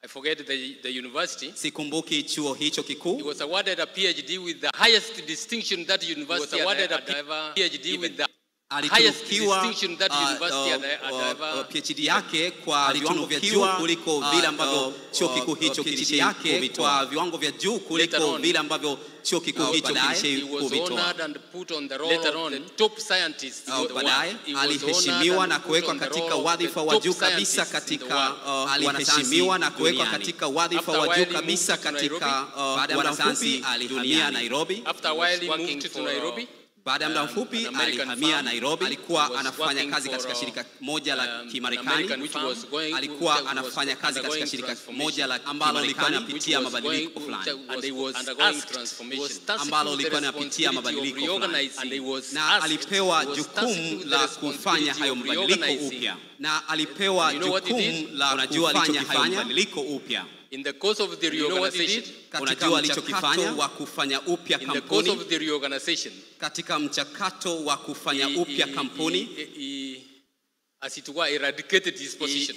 I forget the university. Sikumbuki chuo hicho kikuu. He was awarded a PhD with the highest distinction that university. He was awarded a PhD with the highest distinction that university had ever. PhD yake kwa viwango vya juu kuliko vile ambavyo chuo kikuu hicho kilishia kwa viwango vya juu kuliko vile ambavyo chuo kikuu hicho kilishia kuvitoa. Later on, the top scientist in the world. Aliheshimiwa na kuwekwa katika wadhifa wa juu kabisa katika aliheshimiwa na kuwekwa katika wadhifa wa juu kabisa katika wanasayansi alihamia Nairobi. After a while he moved to Nairobi. Baada ya muda mfupi alihamia Nairobi. Alikuwa anafanya kazi katika shirika moja la Kimarekani. Alikuwa anafanya kazi katika shirika moja la ambalo lilikuwa linapitia mabadiliko fulani. Ambalo lilikuwa linapitia mabadiliko fulani. Na alipewa jukumu la kufanya hayo mabadiliko upya. Na alipewa jukumu la kufanya hayo mabadiliko upya. In the course of the reorganization, unajua alichokifanya wa kufanya upya kampuni. In the course of the reorganization, katika mchakato wa kufanya upya kampuni, as it were eradicated his position.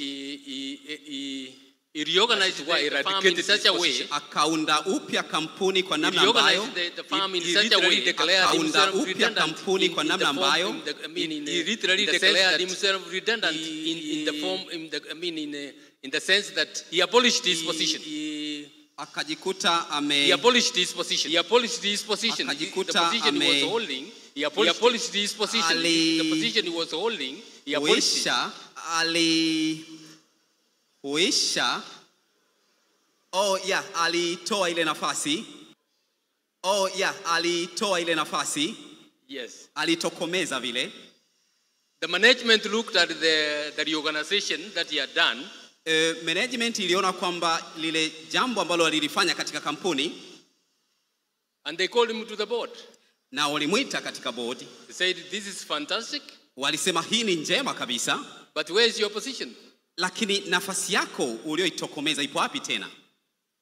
He reorganized the farm in such a way. Akaunda upya kampuni kwa namna ambayo akaunda upya kampuni kwa namna ambayo he literally declared himself redundant in the form in the sense that he abolished his position. Akajikuta he abolished his position. He abolished his position. The position he was holding. He abolished his position. The position he was holding. He abolished it. Alitoa ile nafasi. Alitoa ile nafasi. Yes. Alitokomeza vile. The management looked at the reorganization that he had done. Management iliona kwamba lile jambo ambalo alilifanya katika kampuni, and they called him to the board. Na walimuita katika board. They said this is fantastic. Walisema hii ni njema kabisa. But where is your position? Lakini nafasi yako ulioitokomeza ipo wapi tena?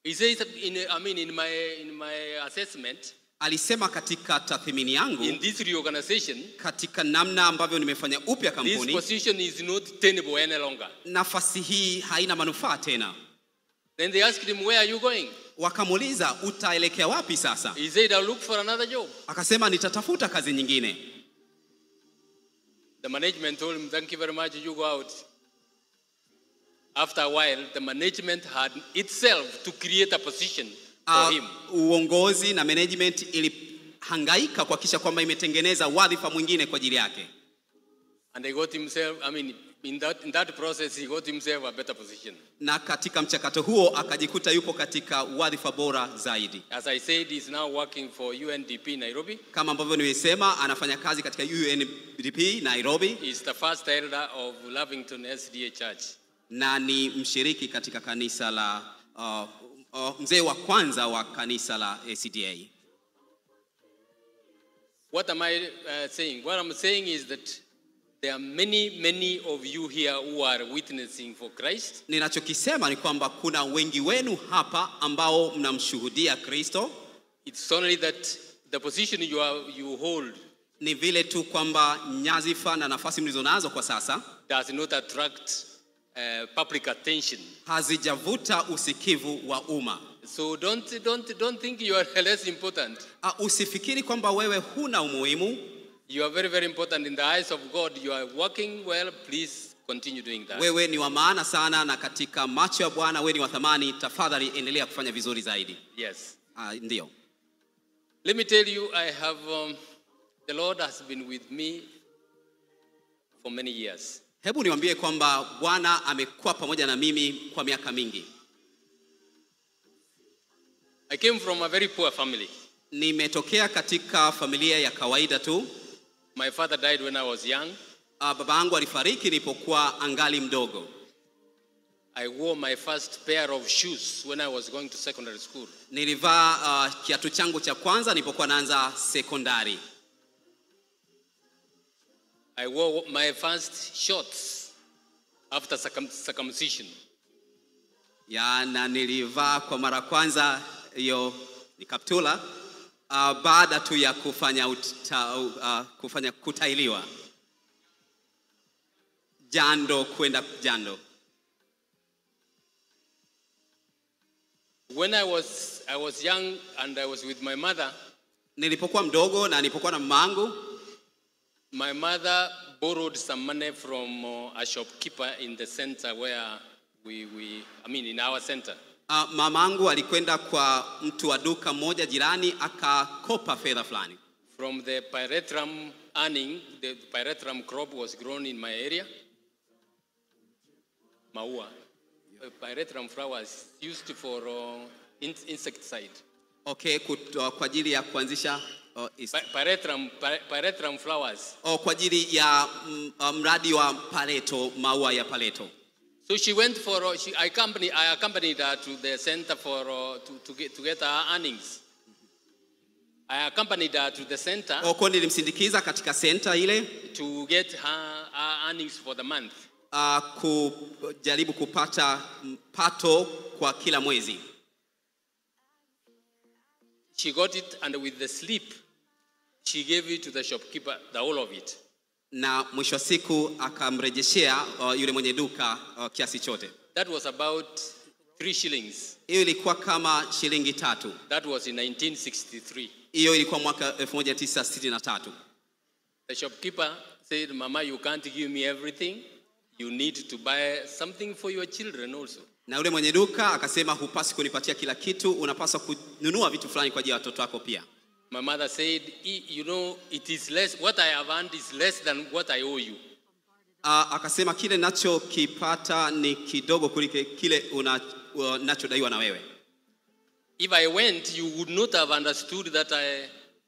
He says in my assessment, alisema katika tathmini yangu, in this reorganization, katika namna ambavyo nimefanya upya kampuni, this position is not tenable any longer. Nafasi hii haina manufaa tena. Then they asked him, where are you going? Wakamuuliza, utaelekea wapi sasa? He said, I'll look for another job. Akasema, nitatafuta kazi nyingine. The management told him, thank you very much, you go out. After a while, the management had itself to create a position for him. Uongozi na management ilihangaika kuhakikisha kwamba imetengeneza wadhifa mwingine kwa ajili yake. And they got himself, in that process he got himself a better position. Na katika mchakato huo akajikuta yupo katika wadhifa bora zaidi. As I said, he is now working for UNDP Nairobi. Kama ambavyo nimesema, anafanya kazi katika UNDP Nairobi. He is the first elder of Lavington SDA Church. Na ni mshiriki katika kanisa la mzee wa kwanza wa kanisa la SDA. What am I saying? What I'm saying is that there are many of you here who are witnessing for Christ. Ninachokisema ni kwamba kuna wengi wenu hapa ambao mnamshuhudia Kristo. It's only that the position you hold, ni vile tu kwamba nyadhifa na nafasi mlizonazo kwa sasa does not attract public attention. Hazijavuta usikivu wa umma. So don't think you are less important. Usifikiri kwamba wewe huna umuhimu. You are very important in the eyes of God. You are working well. Please continue doing that. Wewe ni wa maana sana, na katika macho ya Bwana wewe ni wa thamani. Tafadhali endelea kufanya vizuri zaidi. Yes. Ndio. Let me tell you, I have the Lord has been with me for many years. Hebu niwaambie kwamba Bwana amekuwa pamoja na mimi kwa miaka mingi. I came from a very poor family. Nimetokea katika familia ya kawaida tu. My father died when I was young. Baba yangu alifariki nilipokuwa angali mdogo. I wore my first pair of shoes when I was going to secondary school. Nilivaa kiatu changu cha kwanza nilipokuwa naanza sekondari. I wore my first shorts after circumcision. Na nilivaa kwa mara kwanza hiyo ni kaptula baada tu ya kufanya kutailiwa. Jando kwenda jando. When I was young and I was with my mother. Nilipokuwa mdogo na nilipokuwa na mamangu. My mother borrowed some money from a shopkeeper in the center where in our center. Mamangu alikwenda kwa mtu wa duka moja jirani akakopa fedha fulani. From the pyrethrum earning, the pyrethrum crop was grown in my area. Maua. Pyrethrum flowers used for insecticide. Okay, kwa ajili ya kuanzisha pyrethrum flowers. Kwa ajili ya mradi wa paleto, maua ya paleto. So she went I accompanied her to the center to get her earnings. I accompanied her to the center. Nilimsindikiza katika center ile to get her earnings for the month. Kujaribu kupata pato kwa kila mwezi. She got it, and with the slip she gave it to the shopkeeper, the whole of it. Na mwisho wa siku akamrejeshea yule mwenye duka kiasi chote. That was about 3 shillings. Hiyo ilikuwa kama shilingi 3. That was in 1963. Hiyo ilikuwa mwaka 1963. The shopkeeper said, "Mama, you can't give me everything. You need to buy something for your children also." Na yule mwenye duka akasema hupasi kunipatia kila kitu, unapaswa kununua vitu fulani kwa ajili ya watoto wako pia. My mother said, "You know, it is less, what I have earned is less than what I owe you." Akasema kile nacho kipata ni kidogo kuliko kile unachodaiwa na wewe. If I went, you would not have understood that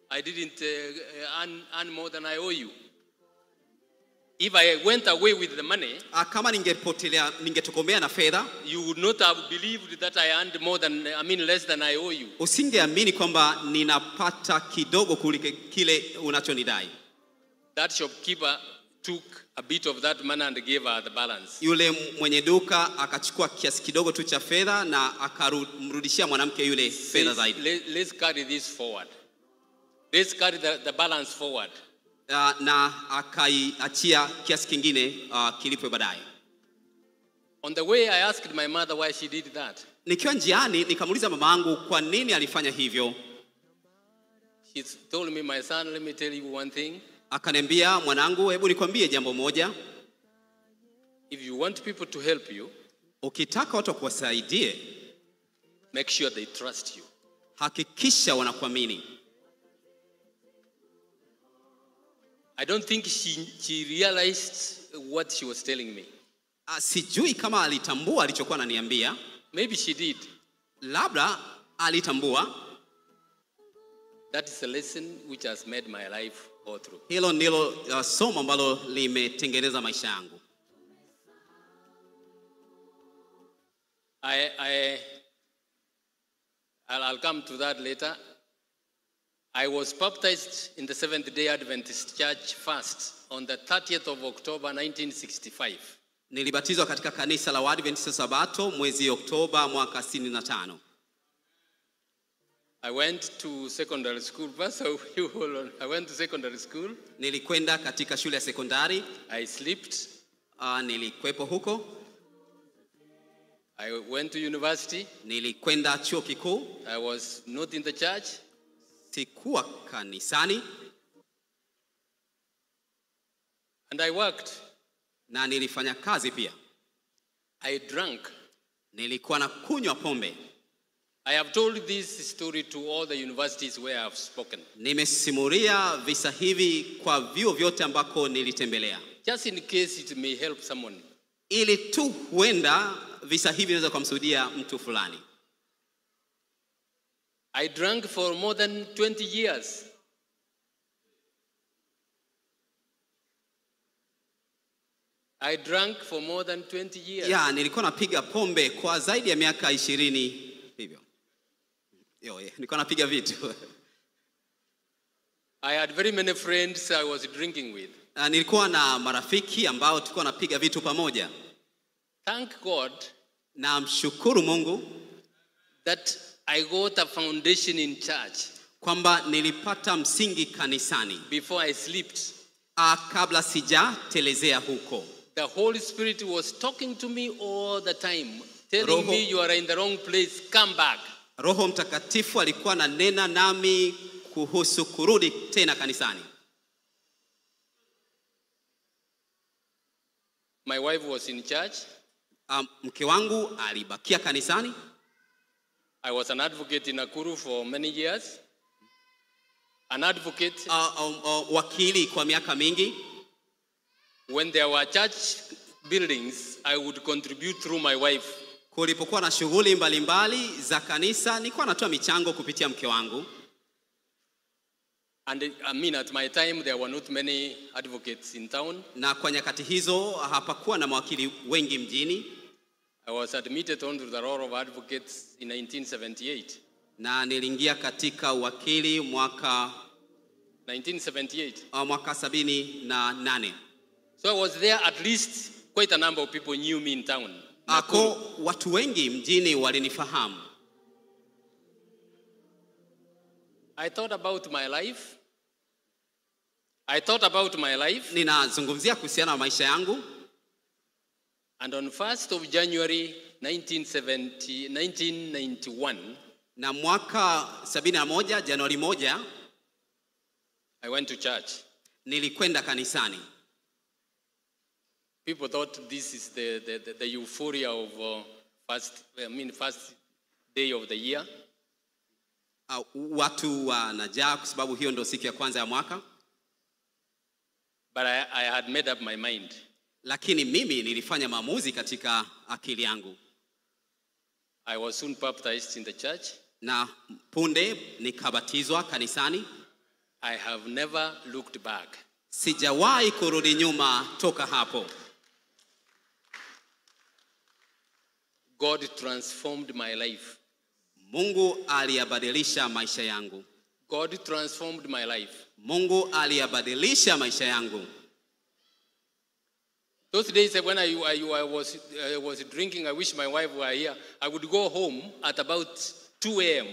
I didn't earn more than I owe you. If I went away with the money, kama ningetokomea na fedha, you would not have believed that I earned less than I owe you. Usingeamini kwamba ninapata kidogo kuliko kile unachonidai. That shopkeeper took a bit of that money and gave her the balance. Yule mwenye duka akachukua kiasi kidogo tu cha fedha na akamrudishia mwanamke yule fedha zaidi. Let's carry this forward. Let's carry the balance forward. Na akaiachia kiasi kingine kilipwe baadaye. On the way I asked my mother why she did that. Nikiwa njiani nikamuuliza mamangu kwa nini alifanya hivyo. She told me, "My son, let me tell you one thing." Akaniambia, mwanangu, hebu nikwambie jambo moja. If you want people to help you, ukitaka watu kuwasaidie, make sure they trust you. Hakikisha wanakuamini. I don't think she realized what she was telling me. Sijui kama alitambua alichokuwa ananiambia. Maybe she did. Labda alitambua. That is a lesson which has made my life go through. Hilo ndilo somo ambalo limetengeneza maisha yangu. I'll come to that later. I was baptized in the Seventh-day Adventist Church first on the 30th of October 1965. Nilibatizwa katika kanisa la Waadventista Sabato mwezi Oktoba mwaka 65. I went to secondary school. I went to secondary school. Nilikwenda katika shule ya sekondari. I slept. Nilikwepo huko. I went to university. Nilikwenda chuo kikuu. I was not in the church. Sikuwa kanisani. And I worked. Na nilifanya kazi pia. I drank. Nilikuwa na kunywa pombe. I have told this story to all the universities where I have spoken. Nimesimulia visa hivi kwa vyuo vyote ambako nilitembelea. Just in case it may help someone. Ili tu huenda visa hivi vinaweza kumsaidia mtu fulani. I drank for more than 20 years. I drank for more than 20 years. Yeah, nilikuwa napiga pombe kwa zaidi ya miaka 20 hivyo. Nilikuwa napiga vitu. I had very many friends I was drinking with. Nilikuwa na marafiki ambao tulikuwa napiga vitu pamoja. Thank God. Na mshukuru Mungu that I got a foundation in church. Kwamba nilipata msingi kanisani. Before I slept. Kabla sijatelezea huko. The Holy Spirit was talking to me all the time, telling me you are in the wrong place, come back. Roho Mtakatifu alikuwa ananena nami kuhusu kurudi tena kanisani. My wife was in church. Mke wangu alibakia kanisani. I was an advocate in Nakuru for many years. An advocate. Wakili kwa miaka mingi. When there were church buildings, I would contribute through my wife. Kulipokuwa na shughuli mbalimbali za kanisa, nilikuwa natoa michango kupitia mke wangu. And I mean, at my time there were not many advocates in town. Na kwa nyakati hizo hapakuwa na mawakili wengi mjini. I was admitted onto the role of advocates in 1978. Na niliingia katika wakili mwaka 1978. Mwaka 78. So I was there, at least quite a number of people knew me in town. Ako watu wengi mjini walinifahamu. I thought about my life. Ninazungumzia kuhusiana na maisha yangu. And on 1st of January 1991, na mwaka 71 Januari 1, I went to church. Nilikwenda kanisani. People thought this is the euphoria of first day of the year. Watu wanajaa kwa sababu hiyo ndio siku ya kwanza ya mwaka. But I had made up my mind. Lakini mimi nilifanya maamuzi katika akili yangu. I was soon baptized in the church. Na punde nikabatizwa kanisani. I have never looked back. Sijawahi kurudi nyuma toka hapo. God transformed my life. Mungu aliyabadilisha maisha yangu. God transformed my life. Mungu aliyabadilisha maisha yangu. Those days when I was drinking, I wish my wife were here. I would go home at about 2 a.m.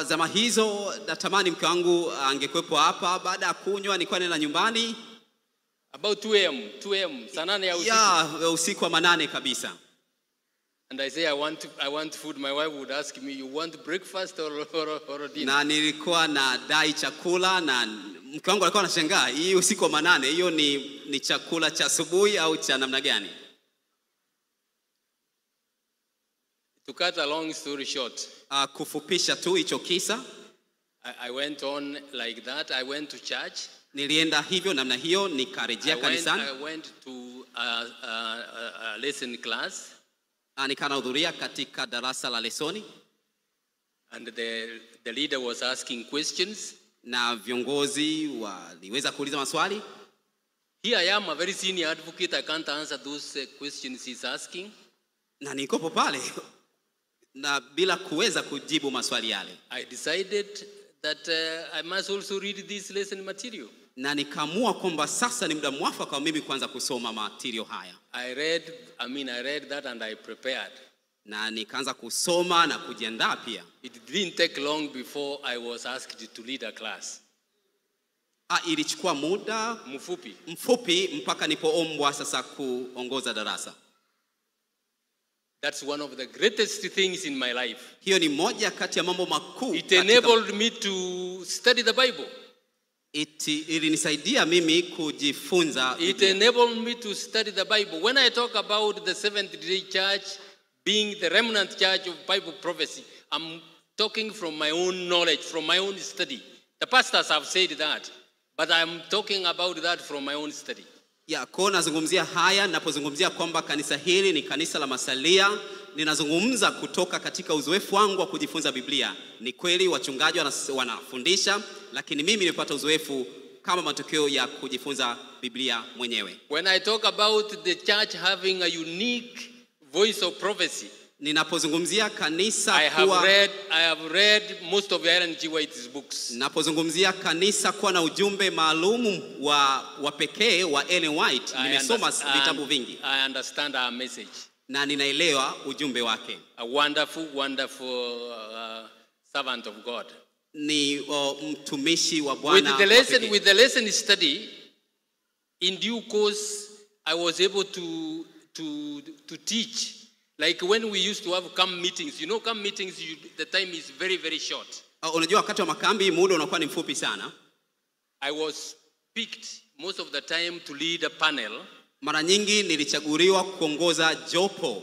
Zama hizo natamani mke wangu angekuepo hapa. Baada ya kunywa nilikuwa nenda nyumbani about 2 a.m. Saa 8 ya usiku. Yeah, usiku wa 8 kabisa. And I say I want food. My wife would ask me, you want breakfast or dinner? Na nilikuwa na dai chakula na mke wangu alikuwa anashangaa, hii usiku wa 8 hiyo ni chakula cha asubuhi au cha namna gani? To cut a long story short, kufupisha tu hicho kisa, I went on like that. I went to church. Nilienda hivyo namna hiyo, nikarejea kanisani. I went to a lesson class. Nikanahudhuria katika darasa la lesoni. And the leader was asking questions. Na viongozi waliweza kuuliza maswali. Here I am, a very senior advocate. I can't answer those questions he's asking. Na nikopo pale na bila kuweza kujibu maswali yale. I decided that I must also read this lesson material. Na nikaamua kwamba sasa ni muda mwafaka kwa mimi kuanza kusoma material haya. I read that and I prepared. Na nikaanza kusoma na kujiandaa pia. It didn't take long before I was asked to lead a class. Ilichukua muda mfupi mpaka nipoombwa sasa kuongoza darasa. That's one of the greatest things in my life. Hiyo ni moja kati ya mambo makuu. It enabled me to study the Bible. Ilinisaidia mimi kujifunza. It enabled me to study the Bible. When I talk about the Seventh-day Church being the remnant church of Bible prophecy, I'm talking from my own knowledge, from my own study. The pastors have said that, but I'm talking about that from my own study. Kwa nazungumzia haya ninapozungumzia kwamba kanisa hili ni kanisa la masalia, ninazungumza kutoka katika uzoefu wangu wa kujifunza Biblia. Ni kweli wachungaji wanafundisha, lakini mimi nimepata uzoefu kama matokeo ya kujifunza Biblia mwenyewe. When I talk about the church having a unique voice of prophecy, ninapozungumzia kanisa I have read most of Ellen G. White's books. Ninapozungumzia kanisa kuwa na ujumbe maalum wa pekee wa Ellen White, nimesoma vitabu vingi. I understand our message. Na ninaelewa ujumbe wake. A wonderful servant of God. Ni mtumishi wa Bwana. With the lesson study, in due course I was able to teach Like when we used to have camp meetings, you know, camp meetings, the time is very, very short. Unajua wakati wa makambi muda unakuwa ni mfupi sana. I was picked most of the time to lead a panel. Mara nyingi nilichaguliwa kuongoza jopo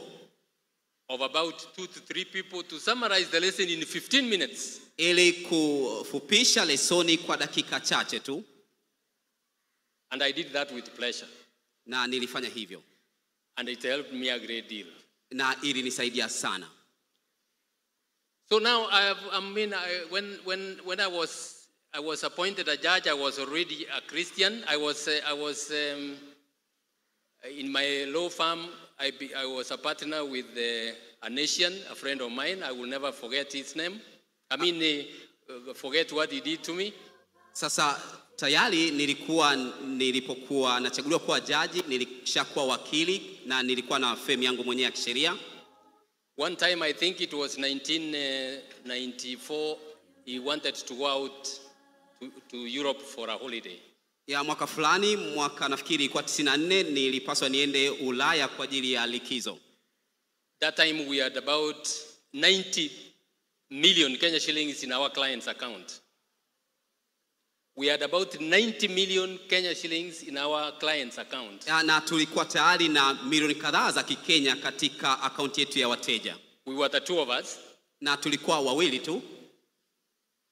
of about 2 to 3 people to summarize the lesson in 15 minutes. Ili kufupisha lesoni kwa dakika chache tu. And I did that with pleasure. Na nilifanya hivyo. And it helped me a great deal. Na ilinisaidia sana. So now when I was appointed a judge, I was already a Christian. I was in my law firm. I was a partner with a nation, a friend of mine. I will never forget his name. Forget what he did to me. Sasa tayari nilipokuwa nachaguliwa kuwa jaji, nilishakuwa wakili na nilikuwa na firm yangu mwenyewe ya kisheria. One time, I think it was 1994, he wanted to go out to Europe for a holiday. Ya mwaka fulani, mwaka nafikiri ilikuwa 94, nilipaswa niende Ulaya kwa ajili ya likizo. That time we had about 90 million Kenya shillings in our client's account. We had about 90 million Kenya shillings in our client's account. Na tulikuwa tayari na milioni kadhaa za Kikenya katika account yetu ya wateja. We were the two of us. Na tulikuwa wawili tu.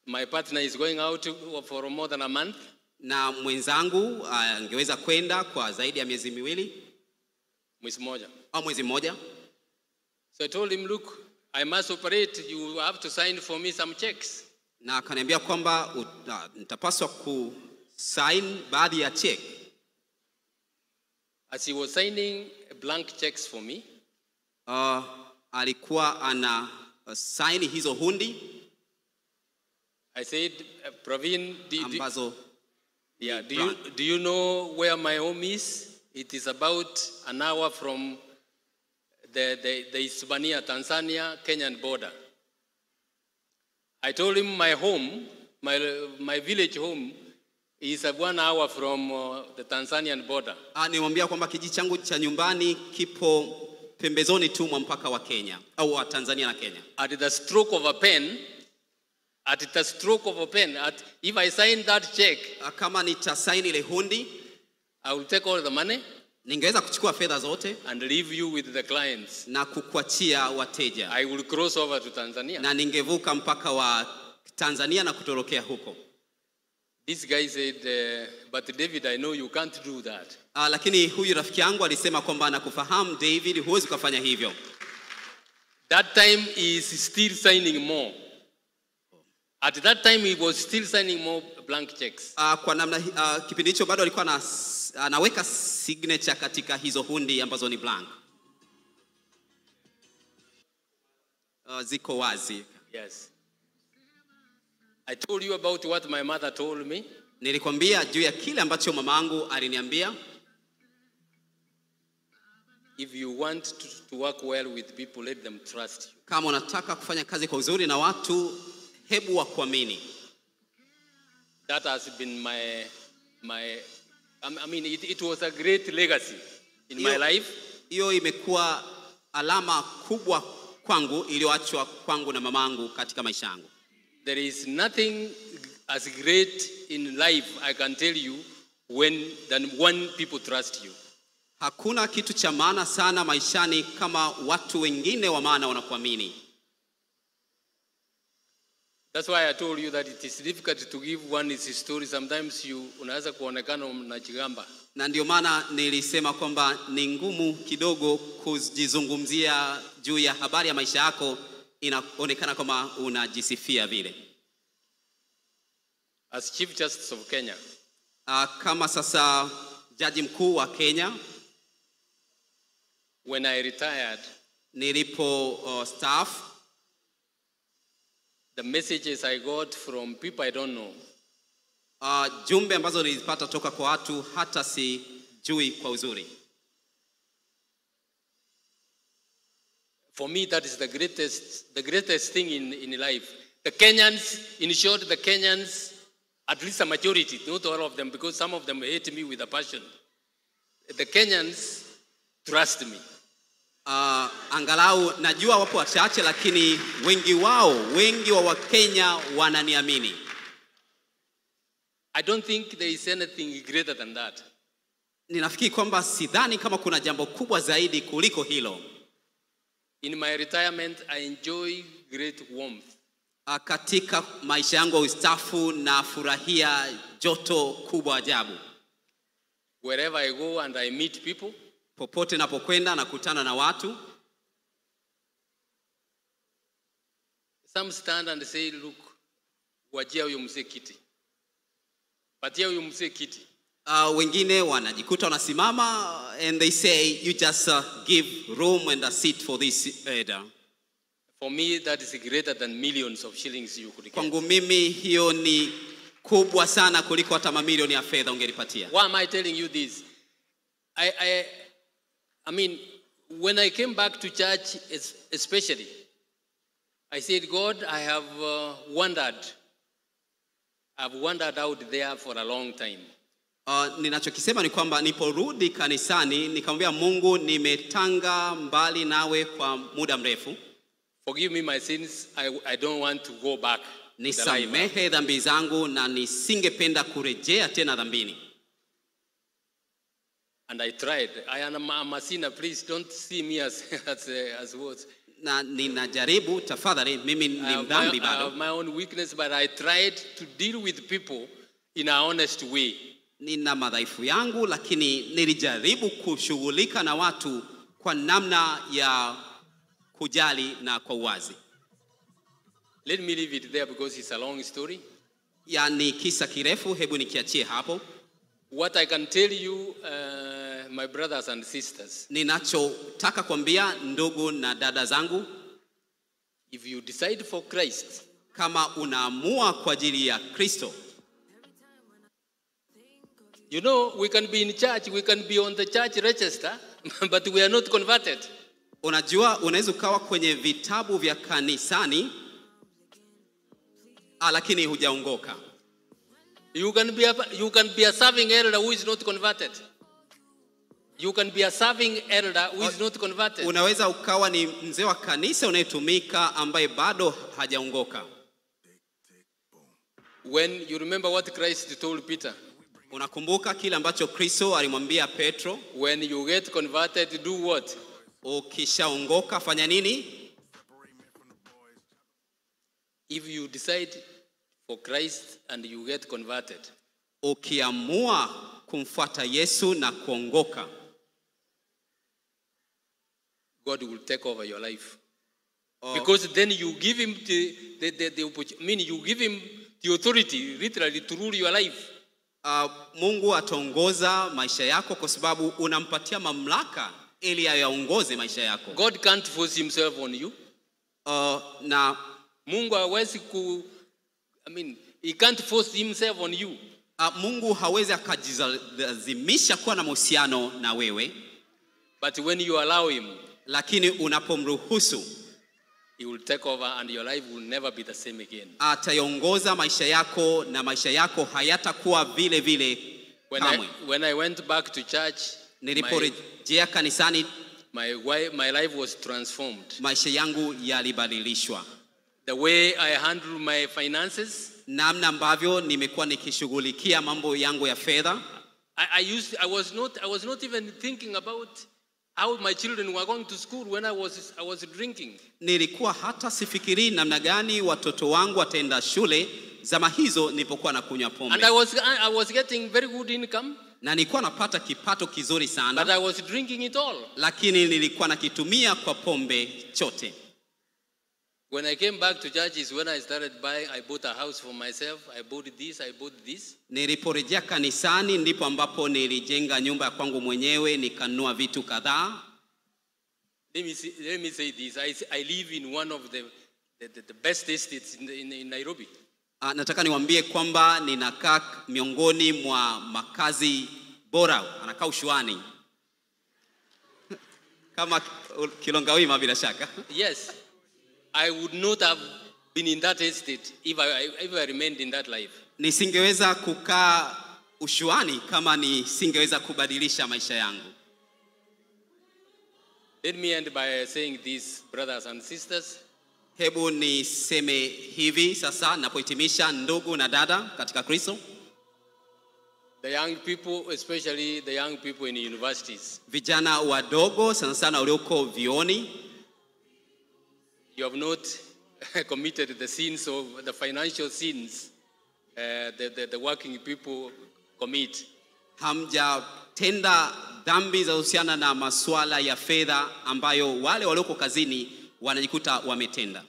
My partner is going out for more than a month. Na mwenzangu angeweza kwenda kwa zaidi ya miezi miwili. Mwezi mmoja. Mwezi mmoja. So I told him, look, I must operate. You have to sign for me some checks. Na akaniambia kwamba nitapaswa kusign baadhi ya check. As he was signing blank checks for me, alikuwa ana sign hizo hundi. I said, Praveen, ambazo do you know where my home is? It is about an hour from the Hispania, Tanzania, Kenyan border. I told him my home, my village home, is 1 hour from the Tanzanian border. Nimwambia kwamba kijiji changu cha nyumbani kipo pembezoni tu mwa mpaka wa Kenya au wa Tanzania na Kenya. At the stroke of a pen, if I sign that check, kama nitasign ile hundi, I will take all the money. Ningeweza kuchukua fedha zote and leave you with the clients. Na kukuachia wateja. I will cross over to Tanzania. Na ningevuka mpaka wa Tanzania na kutorokea huko. This guy said, but David, I know you can't do that. Lakini huyu rafiki yangu alisema kwamba nakufahamu David, huwezi kufanya hivyo. That time he is still signing more. At that time he was still signing more blank checks. Kwa namna kipindi hicho bado alikuwa anaweka signature katika hizo hundi ambazo ni blank. Ziko wazi. Yes. I told you about what my mother told me. Nilikwambia juu ya kile ambacho mamangu aliniambia. If you want to work well with people, let them trust you. Kama unataka kufanya kazi kwa uzuri na watu, hebu wakuamini. That has been it was a great legacy in my life. Hiyo imekuwa alama kubwa kwangu iliyoachwa kwangu na mamangu katika maisha yangu. There is nothing as great in life, I can tell you, than when people trust you. Hakuna kitu cha maana sana maishani kama watu wengine wa maana wanakuamini. That's why I told you that it is difficult to give one his story. Sometimes unaweza kuonekana unajigamba. Na ndio maana nilisema kwamba ni ngumu kidogo kujizungumzia juu ya habari ya maisha yako, inaonekana kama unajisifia vile. As Chief Justice of Kenya, kama sasa jaji mkuu wa Kenya, when I retired, nilipo staff, the messages I got from people I don't know, jumbe ambazo nilipata toka kwa watu hata sijui kwa uzuri. For me, that is the greatest thing in life. The Kenyans, in short, at least a majority, not all of them, because some of them hate me with a passion. The Kenyans trust me. Angalau najua wapo wachache, lakini wengi wa Wakenya wananiamini. I don't think there is anything greater than that. Ninafikiri kwamba sidhani kama kuna jambo kubwa zaidi kuliko hilo. In my retirement, I enjoy great warmth. Katika maisha yangu ya ustafu na furahia joto kubwa ajabu. Wherever I go and I meet people, popote napokwenda nakutana na watu. Some stand and say, look, wajia huyo mzee kiti. Patia huyo mzee kiti. Wengine wanajikuta wanasimama and they say you just give room and a seat for this elder. For me that is greater than millions of shillings you could get. Kwangu mimi hiyo ni kubwa sana kuliko hata mamilioni ya fedha ungenipatia. Why am I telling you this? I mean, when I came back to church especially, I said, God, I have wandered. I've wandered out there for a long time. Ninachokisema ni kwamba niporudi kanisani nikamwambia Mungu, nimetanga mbali nawe kwa muda mrefu. Forgive me my sins. I don't want to go back. Nisamehe dhambi zangu na nisingependa kurejea tena dhambini. And I tried. I am a sinner. Please don't see me as what. Na ninajaribu, tafadhali, mimi ni mdhambi bado. I have my own weakness, but I tried to deal with people in a honest way. Nina madhaifu yangu, lakini nilijaribu kushughulika na watu kwa namna ya kujali na kwa uwazi. Let me leave it there because it's a long story. Yani kisa kirefu, hebu nikiachie hapo. What I can tell you, my brothers and sisters. Ninachotaka kuambia ndugu na dada zangu, if you decide for Christ, kama unaamua kwa ajili ya Kristo. You know, we can be in church, we can be on the church register, but we are not converted. Unajua, unaweza ukawa kwenye vitabu vya kanisani, lakini hujaongoka. You can be a serving elder who is not converted. You can be a serving elder who is not converted. Unaweza ukawa ni mzee wa kanisa unayetumika ambaye bado hajaongoka. When you remember what Christ told Peter. Unakumbuka kile ambacho Kristo alimwambia Petro? When you get converted, do what? Ukishaongoka fanya nini? If you decide for Christ and you get converted, ukiamua kumfuata Yesu na kuongoka, God will take over your life. Because then you give him you give him the authority literally to rule your life. Mungu ataongoza maisha yako kwa sababu unampatia mamlaka ili ayaongoze maisha yako. God can't force himself on you. Na Mungu hawezi he can't force himself on you. Mungu hawezi akajilazimisha kuwa na mahusiano na wewe. But when you allow him, lakini unapomruhusu, he will take over and your life will never be the same again. Ataiongoza maisha yako na maisha yako hayatakuwa vile vile kamwe. When I went back to church, niliporejea kanisani, my life was transformed. Maisha yangu yalibadilishwa. The way I handle my finances, namna ambavyo nimekuwa nikishughulikia mambo yangu ya fedha. I was not even thinking about how my children were going to school when I was drinking. Nilikuwa hata sifikiri namna gani watoto wangu wataenda shule zama hizo nilipokuwa nakunywa pombe. And I was getting very good income. Na nilikuwa napata kipato kizuri sana. But I was drinking it all. Lakini nilikuwa nakitumia kwa pombe chote. When I came back to church is when I started buying. I bought a house for myself. I bought this. Niliporejea kanisani ndipo ambapo nilijenga nyumba kwangu mwenyewe, nikanunua vitu kadhaa. Let me say this. I live in one of the best estates in Nairobi. Nataka niwaambie kwamba ninakaa miongoni mwa makazi bora. Anakaa Ushuani. Kama Kilongawima bila shaka. Yes. I would not have been in that estate if I remained in that life. Nisingeweza kukaa Ushuani kama nisingeweza kubadilisha maisha yangu. Let me end by saying this, brothers and sisters. Hebu niseme hivi sasa napohitimisha, ndugu na dada katika Kristo. The young people, especially the young people in universities. Vijana wadogo sana sana walioko vioni. You have not committed the sins of the financial sins the working people commit. Hamjatenda dhambi za husiana na masuala ya fedha ambayo wale walioko kazini wanajikuta wametenda.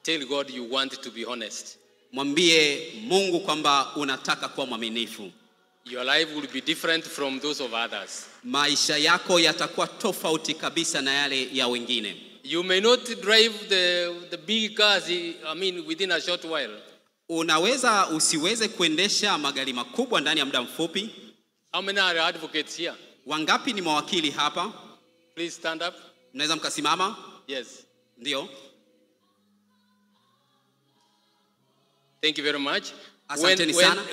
Tell God you want to be honest. Mwambie Mungu kwamba unataka kuwa mwaminifu. Your life will be different from those of others. Maisha yako yatakuwa tofauti kabisa na yale ya wengine. You may not drive the big cars, within a short while. Unaweza usiweze kuendesha magari makubwa ndani ya muda mfupi. How many are advocates here? Wangapi ni mawakili hapa? Please stand up. Mnaweza mkasimama? Yes. Ndio. Thank you very much.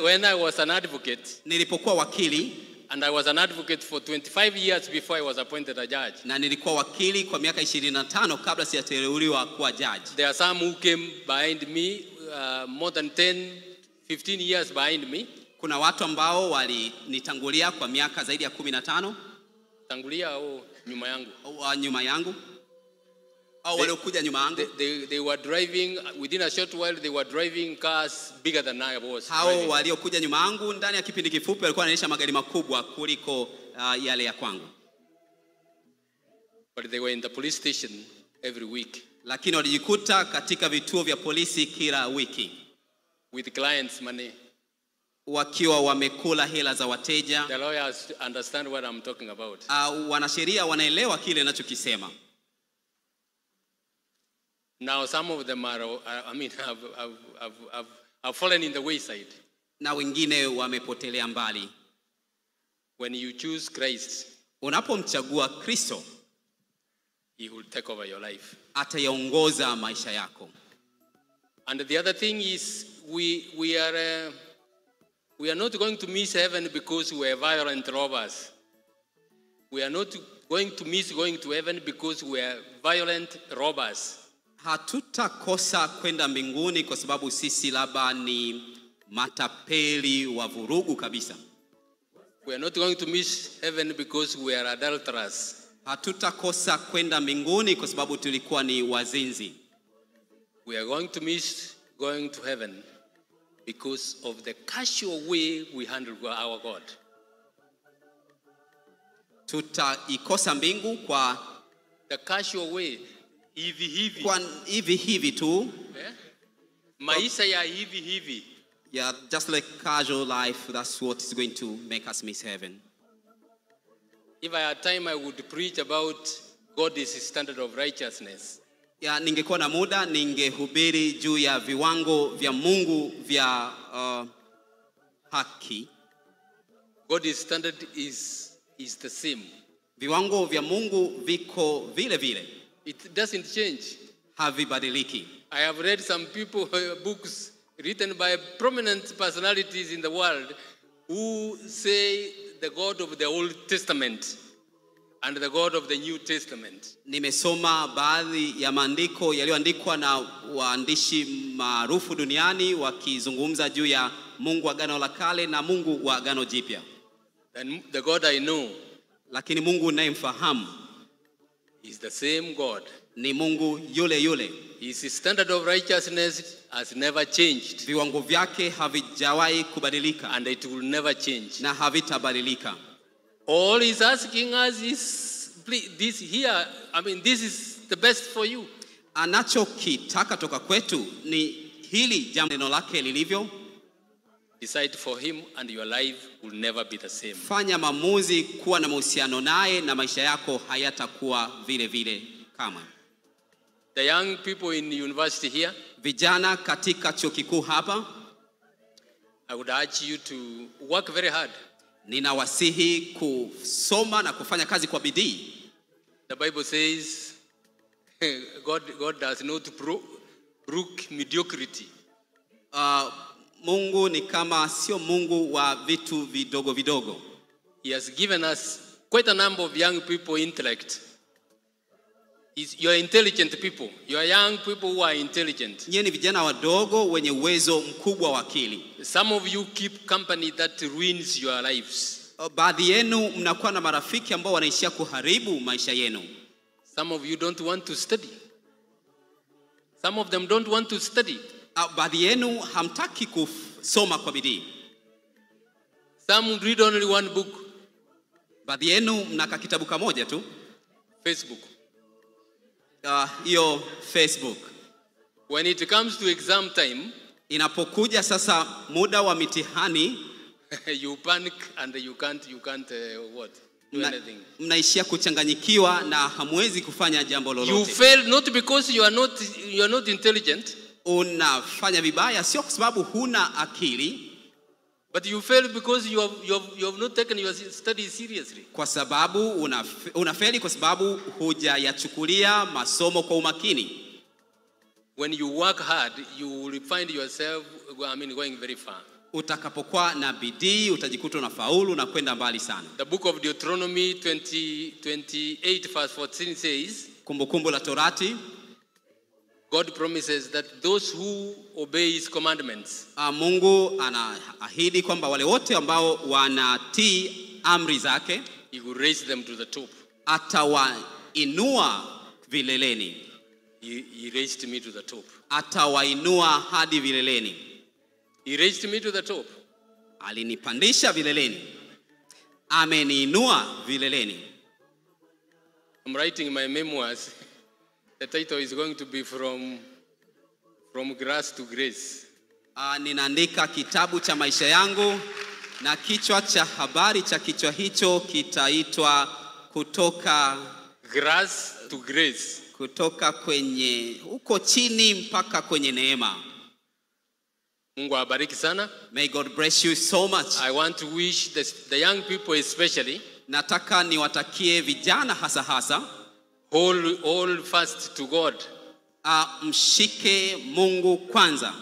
When I was an advocate, nilipokuwa wakili, and I was an advocate for 25 years before I was appointed a judge. Na nilikuwa wakili kwa miaka 25 kabla sijateuliwa kuwa judge. There are some who came behind me, more than 10-15 years behind me. Kuna watu ambao walinitangulia kwa miaka zaidi ya 15. Tangulia au nyuma yangu? Nyuma yangu. Au waliokuja nyuma yangu. They were driving, within a short while they were driving cars bigger than I was. Hao waliokuja nyuma yangu ndani ya kipindi kifupi walikuwa wanaendesha magari makubwa kuliko yale ya kwangu. But they were in the police station every week. Lakini walijikuta katika vituo vya polisi kila wiki. With clients' money. Wakiwa wamekula hela za wateja. The lawyers understand what I'm talking about. Wanasheria wanaelewa kile ninachokisema. Now some of them have fallen in the wayside. Na wengine wamepotelea mbali. When you choose Christ, unapomchagua Kristo, He will take over your life. Atayaongoza maisha yako. And the other thing is we are not going to miss heaven because we are violent robbers. We are not going to miss going to heaven because we are violent robbers. Hatutakosa kwenda mbinguni kwa sababu sisi labda ni matapeli wa vurugu kabisa. We are not going to miss heaven because we are adulterers. Hatutakosa kwenda mbinguni kwa sababu tulikuwa ni wazinzi. We are going to miss going to heaven because of the casual way we handle our God. Tutaikosa mbingu kwa the casual way, hivi hivi. Kwa hivi hivi tu. Maisha ya hivi hivi. Yeah, just like casual life, that's what is going to make us miss heaven. If I had time, I would preach about God's standard of righteousness. Ya ningekuwa na muda ningehubiri juu ya viwango vya Mungu vya haki. God's standard is the same. Viwango vya Mungu viko vile vile. It doesn't change. Havibadiliki. I have read some books written by prominent personalities in the world who say the God of the Old Testament and the God of the New Testament. Nimesoma baadhi ya maandiko yaliyoandikwa na waandishi maarufu duniani wakizungumza juu ya Mungu wa Agano la Kale na Mungu wa Agano Jipya. And the God I know, lakini Mungu ninayemfahamu, is the same God. Ni Mungu yule yule. His standard of righteousness has never changed. Viwango vyake havijawahi kubadilika. And it will never change. Na havitabadilika. All he's asking us is, please, this is the best for you. Anachokitaka toka kwetu ni hili jambo neno lake lilivyo. Decide for him and your life will never be the same. Fanya maamuzi kuwa na mahusiano naye na maisha yako hayatakuwa vile vile kama. The young people in the university here, vijana katika chuo kikuu hapa, I would urge you to work very hard. Ninawasihi kusoma na kufanya kazi kwa bidii. The Bible says God does not brook mediocrity. Mungu ni kama sio Mungu wa vitu vidogo vidogo. He has given us quite a number of young people intellect. You are intelligent people. You are young people who are intelligent. Nyinyi ni vijana wadogo wenye uwezo mkubwa wa akili. Some of you keep company that ruins your lives. Baadhi yenu mnakuwa na marafiki ambao wanaishia kuharibu maisha yenu. Some of you don't want to study. Some of them don't want to study. Baadhi yenu hamtaki kusoma kwa bidii. Some read only one book. Baadhi yenu mnaka kitabu kimoja tu. Facebook. Hiyo Facebook. When it comes to exam time, inapokuja sasa muda wa mitihani, you panic and you can't what? Do anything. Mnaishia kuchanganyikiwa na hamwezi kufanya jambo lolote. You fail not because you are not intelligent. Unafanya vibaya sio kwa sababu huna akili. But you fail because you have not taken your studies seriously. Kwa sababu unafeli kwa sababu hujayachukulia masomo kwa umakini. When you work hard, you will find yourself going very far. Utakapokuwa na bidii utajikuta unafaulu na kwenda mbali sana. The book of Deuteronomy 28 verse 14 says, Kumbukumbu la Torati, God promises that those who obey his commandments, Mungu anaahidi kwamba wale wote ambao wanatii amri zake, he will raise them to the top. Atawainua vileleni. He raised me to the top. Atawainua hadi vileleni. He raised me to the top. Alinipandisha vileleni. Ameniinua vileleni. I'm writing my memoirs. The title is going to be from grass to grace. Ninaandika kitabu cha maisha yangu na kichwa cha habari cha kichwa hicho kitaitwa kutoka grass to grace. Kutoka kwenye uko chini mpaka kwenye neema. Mungu awabariki sana. May God bless you so much. I want to wish the young people especially, nataka niwatakie vijana hasa hold fast to God. Mshike Mungu kwanza.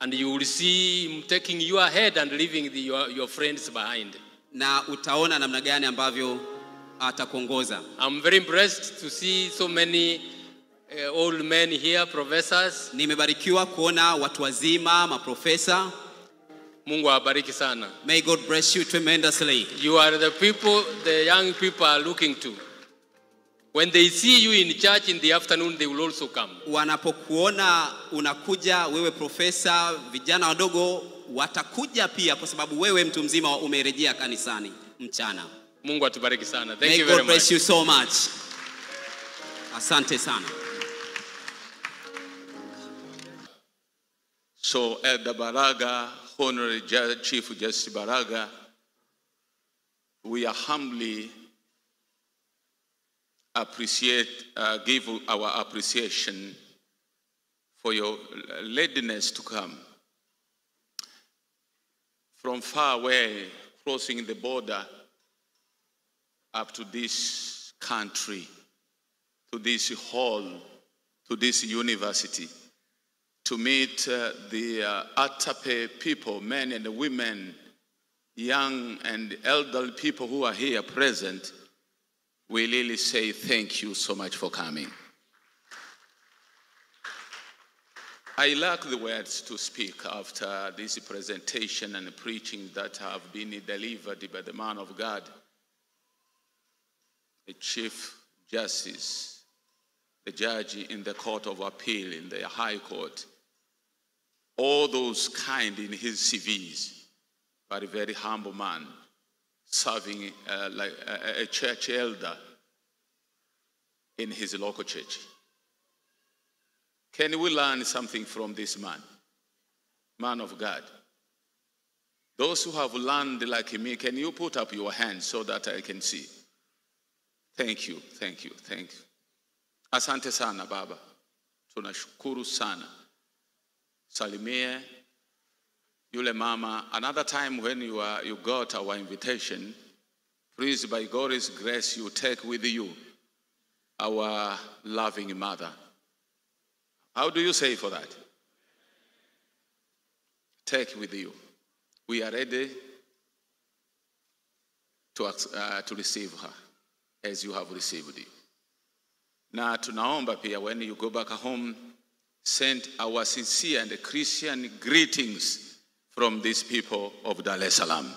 And you will see him taking you ahead and leaving your friends behind. Na utaona namna gani ambavyo atakuongoza. I'm very impressed to see so many old men here, professors. Nimebarikiwa kuona watu wazima, maprofesa. Mungu awabariki sana. May God bless you tremendously. You are the people the young people are looking to. When they see you in church in the afternoon, they will also come. Wanapokuona unakuja wewe profesa, vijana wadogo watakuja pia kwa sababu wewe mtu mzima umerejea kanisani mchana. Mungu atubariki sana. Thank you very much. May God bless you so much. Asante sana. So Elder Maraga, Honorary Chief Justice Maraga, we are humbly give our appreciation for your readiness to come from far away, crossing the border up to this country, to this hall, to this university, to meet the Atape people, men and women, young and elderly people who are here present. We really say thank you so much for coming. I lack the words to speak after this presentation and preaching that have been delivered by the man of God, the Chief Justice, the judge in the Court of Appeal, in the High Court, all those kind in his CVs, but a very humble man, serving like a church elder in his local church. Can we learn something from this man of God? Those who have learned like me, can you put up your hands so that I can see? Thank you, thank you, thank you. Asante sana baba, tunashukuru sana. Salimie yule mama. Another time when you got our invitation, please by God's grace you take with you our loving mother. How do you say for that? Take with you. We are ready to receive her. as you have received. Na tunaomba pia, when you go back home, send our sincere and Christian greetings from these people of Dar es Salaam.